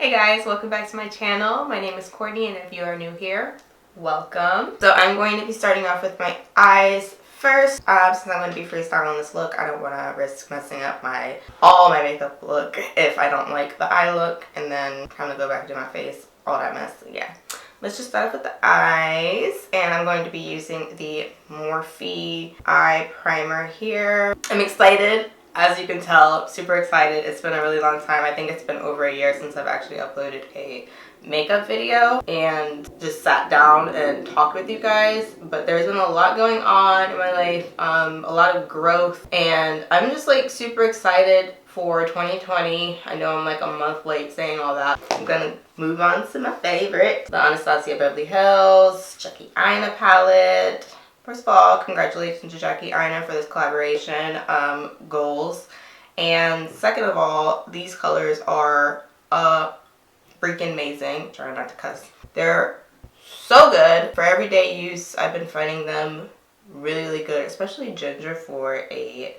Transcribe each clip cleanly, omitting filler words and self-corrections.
Hey guys, welcome back to my channel. My name is Courtney, and if you are new here, welcome. So I'm going to be starting off with my eyes first. Since I'm going to be freestyling this look, I don't want to risk messing up all my makeup look if I don't like the eye look, and then kind of go back and do my face, all that mess. So yeah, let's just start off with the eyes, and I'm going to be using the Morphe eye primer here. I'm excited. As you can tell, super excited. It's been a really long time. I think it's been over a year since I've actually uploaded a makeup video and just sat down and talked with you guys. But there's been a lot going on in my life, a lot of growth, and I'm just like super excited for 2020. I know I'm like a month late saying all that. I'm gonna move on to my favorite, the Anastasia Beverly Hills Jackie Aina palette. First of all, congratulations to Jackie Aina for this collaboration, goals. And second of all, these colors are freaking amazing. Try not to cuss. They're so good. For everyday use, I've been finding them really good, especially ginger for a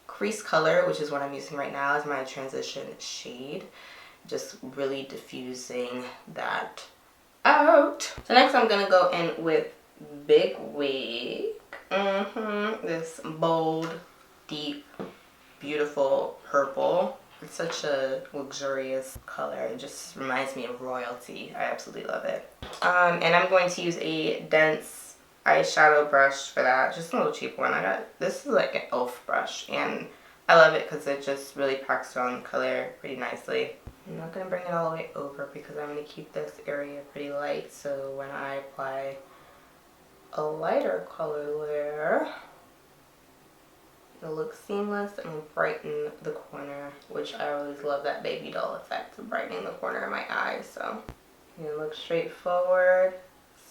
crease color, which is what I'm using right now as my transition shade. Just really diffusing that out. So next I'm gonna go in with Big Wig. This bold, deep, beautiful purple. It's such a luxurious color. It just reminds me of royalty. I absolutely love it. And I'm going to use a dense eyeshadow brush for that. Just a little cheap one. This is like an e.l.f. brush, and I love it because it just really packs on color pretty nicely. I'm not going to bring it all the way over because I'm going to keep this area pretty light, so when I apply a lighter color layer, it'll look seamless and brighten the corner, which I always love that baby doll effect of brightening the corner of my eyes. So you look straight forward,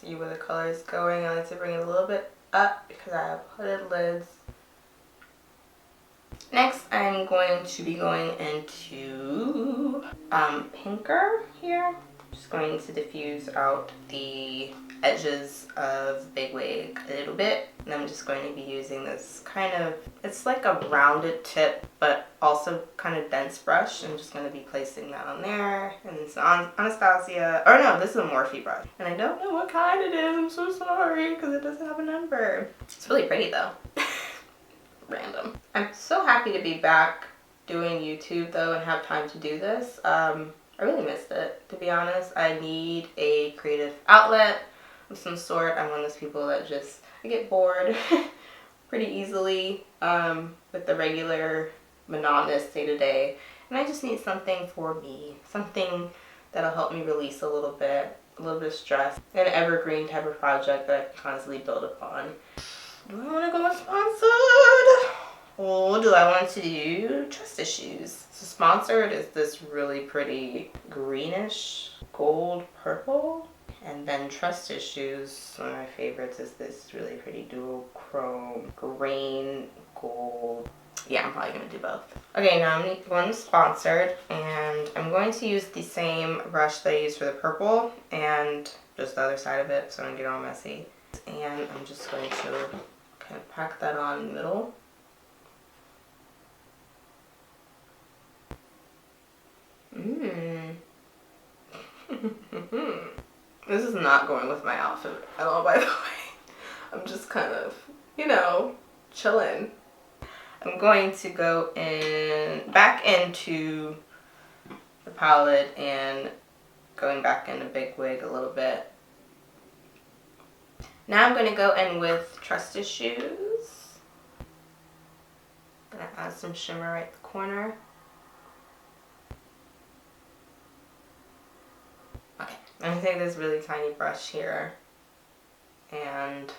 see where the color is going. I like to bring it a little bit up because I have hooded lids. Next, I'm going to be going into pinker here. Just going to diffuse out the edges of Big Wig a little bit, and I'm just going to be using this kind of, it's like a rounded tip but also kind of dense brush. I'm just going to be placing that on there, and it's on Anastasia, or no, this is a Morphe brush, and I don't know what kind it is. I'm so sorry because it doesn't have a number. It's really pretty though. Random. I'm so happy to be back doing YouTube though and have time to do this. I really missed it, to be honest. I need a creative outlet of some sort. I'm one of those people that just, I get bored pretty easily with the regular monotonous day-to-day, and I just need something for me, something that'll help me release a little bit of stress, an evergreen type of project that I can constantly build upon. Do I want to go sponsored? Or do I want to do trust issues? So sponsored is this really pretty greenish gold purple. And then trust issues, one of my favorites is this really pretty dual chrome green gold. Yeah, I'm probably going to do both. Okay, now I'm going sponsored, and I'm going to use the same brush that I used for the purple and just the other side of it, so I don't get all messy. And I'm just going to kind of pack that on in the middle. This is not going with my outfit at all, by the way. I'm just kind of, you know, chilling. I'm going to go back into the palette and going back into Big Wig a little bit. Now I'm going to go in with Trust Issues. I'm going to add some shimmer right in the corner. Okay, I'm going to take this really tiny brush here and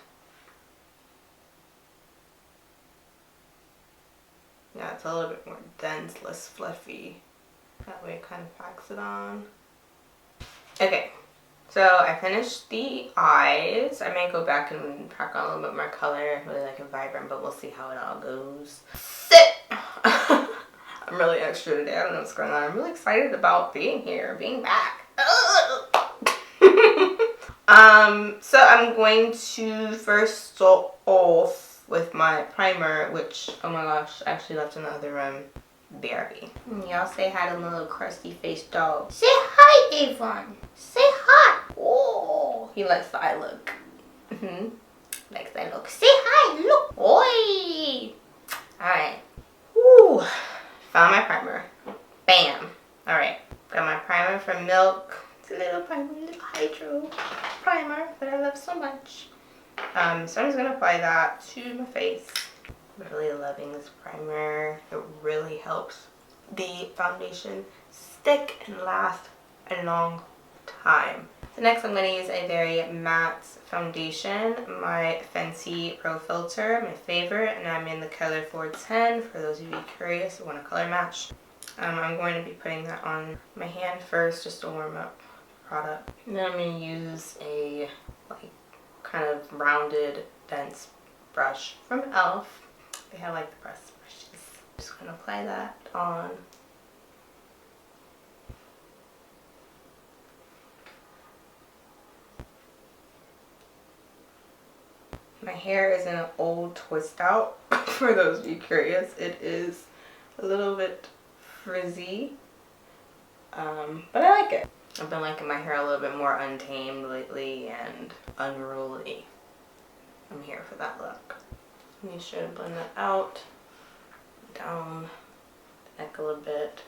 yeah, it's a little bit more dense, less fluffy. That way it kind of packs it on. Okay. So I finished the eyes. I may go back and pack on a little bit more color. I really like it vibrant, but we'll see how it all goes. Sit! I'm really extra today. I don't know what's going on. I'm really excited about being here, being back. So I'm going to first start off with my primer, which, oh my gosh, I actually left in the other room. BRB. Y'all say hi to my little crusty faced dog. Say hi! Avon. Say hi. Oh, he likes the eye look. Likes the eye look. Say hi. Look. Oi. Alright. Woo. Found my primer. Bam. Alright. Got my primer from Milk. It's a little primer, little hydro primer that I love so much. So I'm just going to apply that to my face. Really loving this primer. It really helps the foundation stick and last a long time. So next I'm going to use a very matte foundation, my Fenty Pro Filter, my favorite, and I'm in the color 410 for those of you curious who want a color match. I'm going to be putting that on my hand first just to warm up the product. And then I'm going to use a kind of rounded, dense brush from e.l.f. They have the pressed brushes. Just going to apply that on. My hair is in an old twist out. For those of you curious, it is a little bit frizzy, but I like it. I've been liking my hair a little bit more untamed lately and unruly. I'm here for that look. You should blend that out, down the neck a little bit,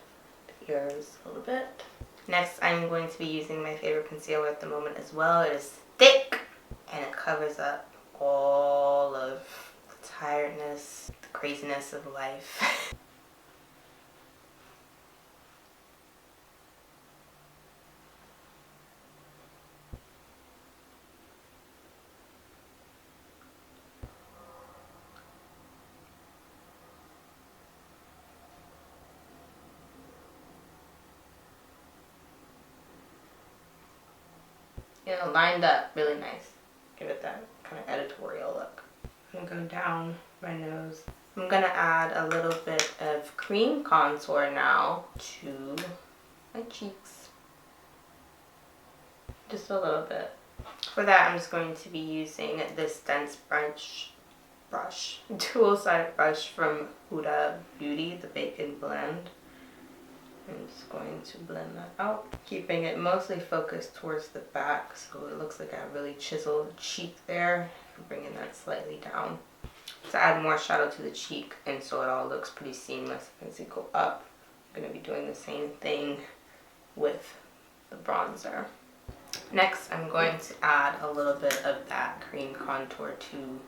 the ears a little bit. Next, I'm going to be using my favorite concealer at the moment as well. It is thick and it covers up all of the tiredness, the craziness of life. You know, lined up really nice. Give it that kind of editorial look. I'm gonna go down my nose. I'm gonna add a little bit of cream contour now to my cheeks. Just a little bit. For that, I'm just going to be using this dense brush, dual-sided brush from Huda Beauty, the Bacon Blend. I'm just going to blend that out, keeping it mostly focused towards the back so it looks like a really chiseled cheek there. Bringing that slightly down to add more shadow to the cheek, and so it all looks pretty seamless as you go up. I'm going to be doing the same thing with the bronzer. Next, I'm going to add a little bit of that cream contour to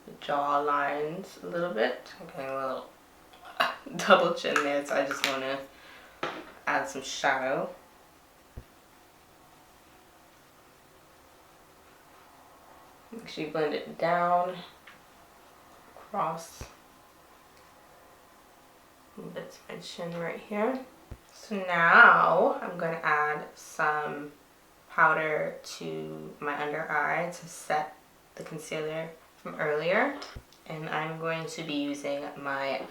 the jaw lines a little bit. I'm getting a little double chin there, so I just want to add some shadow. Make sure you blend it down, across a little bit to my chin right here. So now I'm going to add some powder to my under eye to set the concealer from earlier. And I'm going to be using my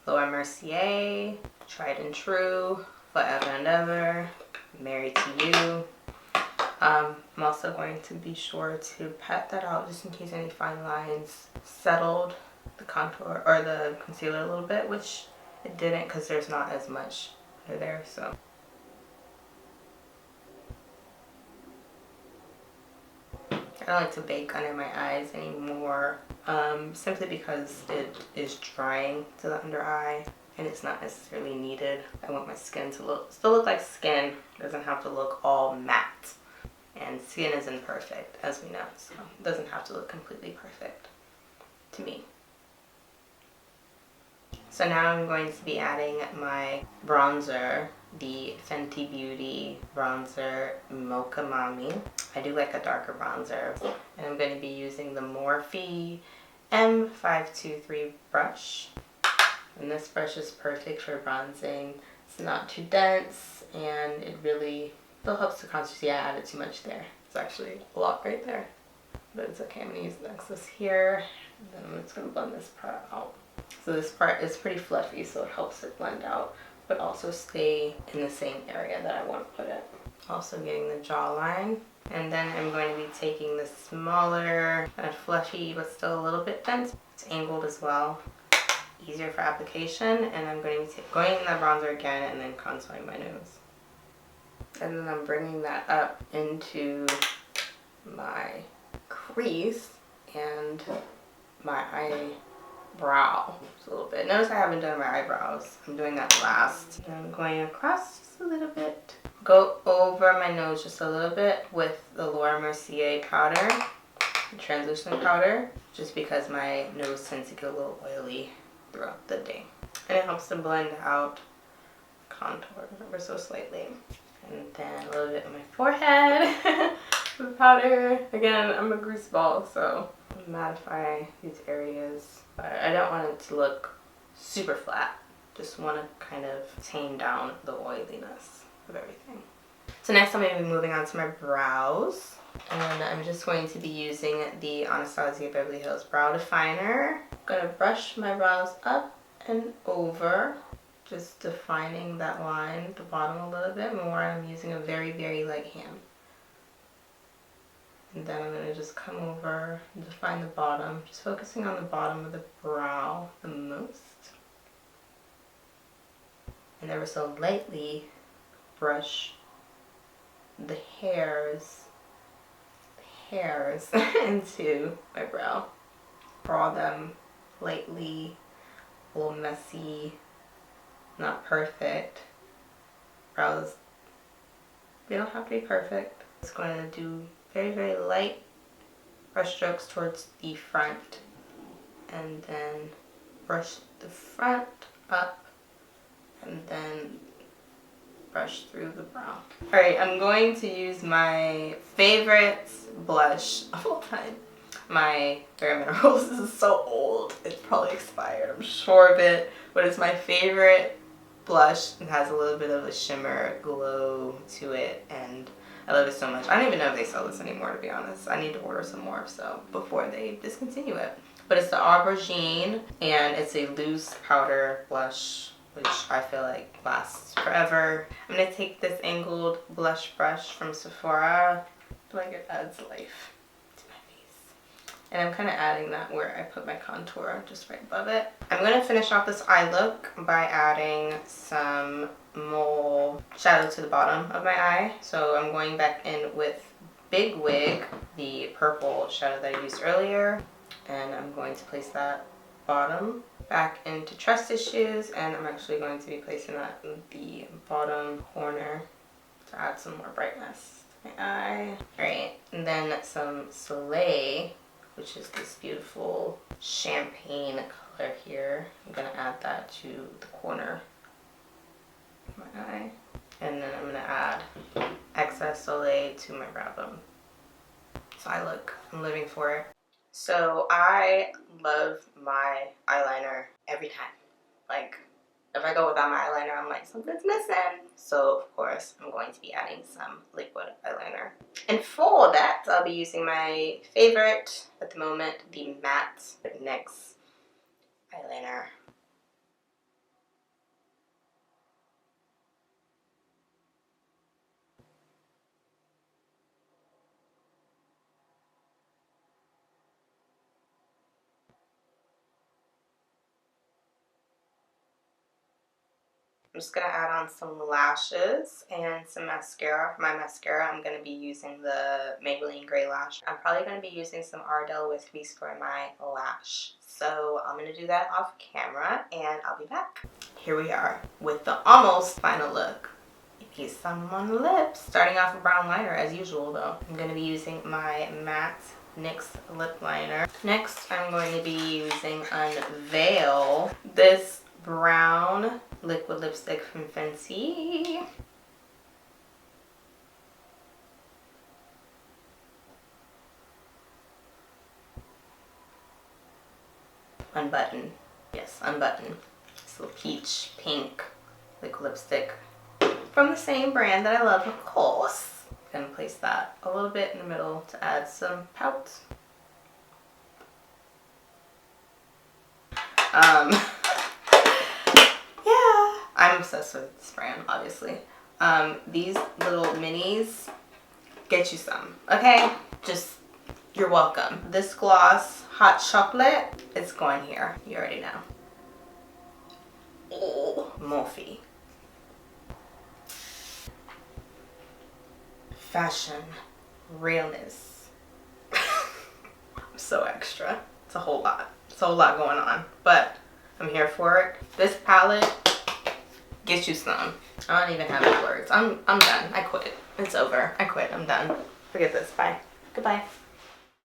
Laura Mercier, Tried and True, Forever and Ever, Married to You. I'm also going to be sure to pat that out just in case any fine lines settled the contour or the concealer a little bit, which it didn't because there's not as much there. So I don't like to bake under my eyes anymore, simply because it is drying to the under eye and it's not necessarily needed. I want my skin to still look like skin. It doesn't have to look all matte. And skin is imperfect, as we know, so it doesn't have to look completely perfect to me. So now I'm going to be adding my bronzer, the Fenty Beauty bronzer Mocha Mami. I do like a darker bronzer, and I'm going to be using the Morphe M523 brush. And this brush is perfect for bronzing. It's not too dense, and it really still helps to contrast. Yeah, I added too much there. It's actually a lot right there, but it's okay. I'm going to use the excess here, and then I'm just going to blend this part out. So this part is pretty fluffy, so it helps it blend out, but also stay in the same area that I want to put it. Also getting the jawline. And then I'm going to be taking the smaller, kind of fluffy, but still a little bit dense. It's angled as well. Easier for application. And I'm going to be going in the bronzer again and then contouring my nose. And then I'm bringing that up into my crease and my eyebrow just a little bit. Notice I haven't done my eyebrows. I'm doing that last. And I'm going across just a little bit. Go over my nose just a little bit with the Mercier powder, the translucent powder, just because my nose tends to get a little oily throughout the day. And it helps to blend out contour ever so slightly. And then a little bit on my forehead with powder. Again, I'm a grease ball, so mattify these areas. But I don't want it to look super flat. Just want to kind of tame down the oiliness of everything. So next I'm going to be moving on to my brows. And I'm just going to be using the Anastasia Beverly Hills Brow Definer. I'm going to brush my brows up and over, just defining that line at the bottom a little bit more. I'm using a very, very light hand. And then I'm going to just come over and define the bottom, just focusing on the bottom of the brow the most. And ever so lightly brush the hairs into my brow. Draw them lightly, a little messy, not perfect. Brows, they don't have to be perfect. Just going to do very, very light brush strokes towards the front and then brush the front up and then brush through the brow. Alright, I'm going to use my favorite blush of all time. My Bare Minerals. This is so old. It's probably expired. I'm sure of it. But it's my favorite blush. It has a little bit of a shimmer glow to it. And I love it so much. I don't even know if they sell this anymore, to be honest. I need to order some more so before they discontinue it. But it's the Aubergine. And it's a loose powder blush, which I feel like lasts forever. I'm going to take this angled blush brush from Sephora. I feel like it adds life to my face. And I'm kind of adding that where I put my contour, just right above it. I'm going to finish off this eye look by adding some more shadow to the bottom of my eye. So I'm going back in with Big Wig, the purple shadow that I used earlier. And I'm going to place that bottom back into Trust Issues, and I'm actually going to be placing that in the bottom corner to add some more brightness to my eye. Alright, and then some Soleil, which is this beautiful champagne color here. I'm going to add that to the corner of my eye. And then I'm going to add excess Soleil to my brow bone. So I'm living for it. So I love my eyeliner every time. Like, if I go without my eyeliner, I'm like, something's missing. So, of course, I'm going to be adding some liquid eyeliner. And for that, I'll be using my favorite at the moment, the matte NYX eyeliner. I'm just going to add on some lashes and some mascara. For my mascara, I'm going to be using the Maybelline Gray Lash. I'm probably going to be using some Ardell Wispies for my lash. So I'm going to do that off camera and I'll be back. Here we are with the almost final look. Get some on the lips. Starting off with brown liner as usual though. I'm going to be using my matte NYX lip liner. Next, I'm going to be using Unveil. This brown liquid lipstick from Fenty. Unbutton. Yes, Unbutton. This little peach pink liquid lipstick from the same brand that I love, of course. I'm gonna place that a little bit in the middle to add some pout. Yeah, I'm obsessed with this brand, obviously. These little minis, get you some, okay? Just, you're welcome. This gloss, Hot Chocolate, it's going here. You already know. Oh, Morphe. fashion, realness. I'm so extra. It's a whole lot. It's a whole lot going on, but I'm here for it. This palette gets you some. I don't even have any words. I'm done. I quit. It's over. I quit. I'm done. Forget this. Bye. Goodbye.